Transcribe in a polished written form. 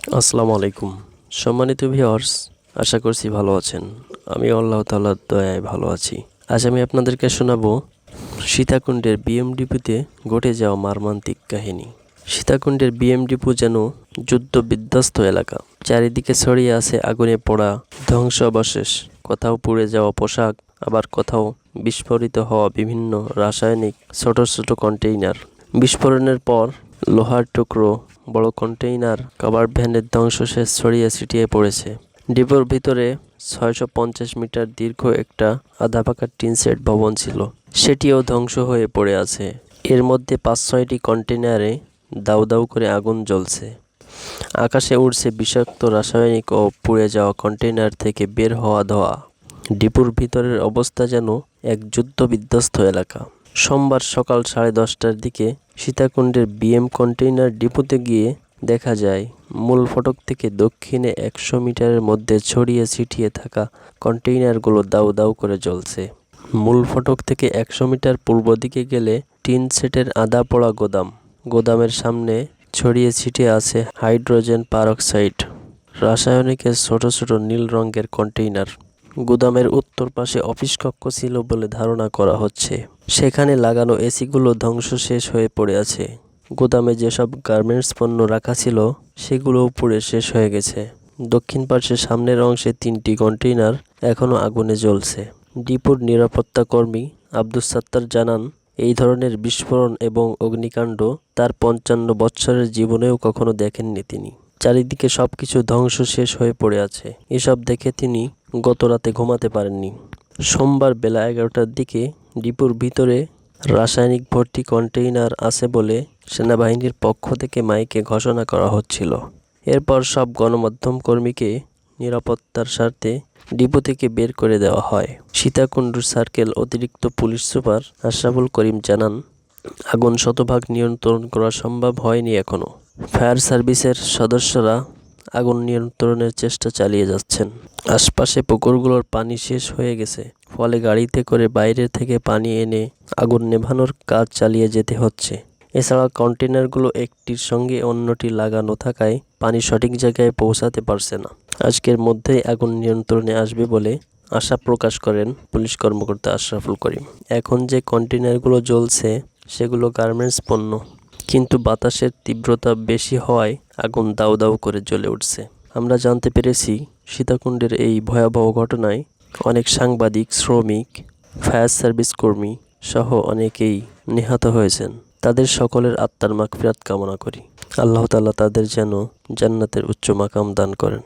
আসসালামু আলাইকুম। সম্মানিত ভিউয়ার্স, আশা করছি ভালো আছেন। আমি আল্লাহ তাআলার দয়ায় ভালো আছি। আজ আমি আপনাদেরকে শোনাবো সীতাকুণ্ডের বিএম ডিপোতে ঘটে যাওয়া মর্মান্তিক কাহিনী। সীতাকুণ্ডের বিএম ডিপো যেন যুদ্ধ বিধ্বস্ত এলাকা। চারিদিকে ছড়িয়ে আছে আগুনে পোড়া ধ্বংসাবশেষ, কোথাও পুড়ে যাওয়া পোশাক, আবার কোথাও বিস্ফোরিত হওয়া বিভিন্ন রাসায়নিক ছোট ছোট কন্টেইনার। বিস্ফোরণের পর লোহার টুকরো, বড় কন্টেইনার, কাভার্ড ভ্যানের ধ্বংসাবশেষ ছড়িয়ে ছিটিয়ে পড়েছে। ডিপোর ভিতরে ৬৫০ মিটার দীর্ঘ একটা আধাপাকা টিনশেড ভবন ছিল, সেটিও ধ্বংস হয়ে পড়ে আছে। এর মধ্যে ৫-৬টি কন্টেইনারে দাউ দাউ করে আগুন জ্বলছে। আকাশে উড়ছে বিষাক্ত রাসায়নিক ও পুড়ে যাওয়া কন্টেইনার থেকে বের হওয়া ধোঁয়া। ডিপোর ভিতরের অবস্থা যেন এক যুদ্ধবিধ্বস্ত এলাকা। সোমবার সকাল 10:30টার দিকে সীতাকুণ্ডের বিএম কন্টেইনার ডিপোতে গিয়ে দেখা যায়, মূল ফটক থেকে দক্ষিণে ১০০ মিটারের মধ্যে ছড়িয়ে ছিটিয়ে থাকা কন্টেইনারগুলো দাউ দাউ করে জ্বলছে। মূল ফটক থেকে ১০০ মিটার পূর্ব দিকে গেলে টিন সেটের আধা পোড়া গোদাম। গোদামের সামনে ছড়িয়ে ছিটিয়ে আছে হাইড্রোজেন পারক্সাইড, রাসায়নিকের ছোট ছোট নীল রঙের কন্টেইনার। গুদামের উত্তর পাশে অফিস কক্ষ ছিল বলে ধারণা করা হচ্ছে। সেখানে লাগানো এসিগুলো ধ্বংসশেষ হয়ে পড়ে আছে। গুদামে যেসব গার্মেন্টস পণ্য রাখা ছিল সেগুলোও পুড়ে শেষ হয়ে গেছে। দক্ষিণ পাশের সামনের অংশে ৩টি কন্টেইনার এখনও আগুনে জ্বলছে। ডিপোর নিরাপত্তা কর্মী আব্দুস সাত্তার জানান, এই ধরনের বিস্ফোরণ এবং অগ্নিকাণ্ড তার ৫৫ বৎসরের জীবনেও কখনো দেখেননি তিনি। চারিদিকে সবকিছু ধ্বংসশেষ হয়ে পড়ে আছে। এসব দেখে তিনি গতরাতে ঘুমাতে পারেননি। সোমবার বেলা ১১টার দিকে ডিপোর ভিতরে রাসায়নিক ভর্তি কন্টেইনার আছে বলে সেনাবাহিনীর পক্ষ থেকে মাইকে ঘোষণা করা হচ্ছিল। এরপর সব গণমাধ্যম কর্মীকে নিরাপত্তার স্বার্থে ডিপো থেকে বের করে দেওয়া হয়। সীতাকুণ্ড সার্কেল অতিরিক্ত পুলিশ সুপার আশরাফুল করিম জানান, আগুন শতভাগ নিয়ন্ত্রণ করা সম্ভব হয়নি এখনও। ফায়ার সার্ভিসের সদস্যরা আগুন নিয়ন্ত্রণের চেষ্টা চালিয়ে যাচ্ছেন। আশপাশে পুকুরগুলোর পানি শেষ হয়ে গেছে, ফলে গাড়িতে করে বাইরে থেকে পানি এনে আগুন নেভানোর কাজ চালিয়ে যেতে হচ্ছে। এছাড়া কন্টেইনারগুলো একটির সঙ্গে অন্যটি লাগানো থাকায় পানি সঠিক জায়গায় পৌঁছাতে পারছে না। আজকের মধ্যেই আগুন নিয়ন্ত্রণে আসবে বলে আশা প্রকাশ করেন পুলিশ কর্মকর্তা আশরাফুল করিম। এখন যে কন্টেইনারগুলো জ্বলছে সেগুলো গার্মেন্টস পণ্য, কিন্তু বাতাসের তীব্রতা বেশি হওয়ায় আগুন দাউ দাউ করে জ্বলে উঠছে। আমরা জানতে পেরেছি, সীতাকুণ্ডের এই ভয়াবহ ঘটনায় অনেক সাংবাদিক, শ্রমিক, ফায়ার সার্ভিস কর্মী সহ অনেকেই নিহত হয়েছেন। তাদের সকলের আত্মার মাগফিরাত কামনা করি। আল্লাহ তাআলা তাদের যেন জান্নাতের উচ্চ মাকাম দান করেন।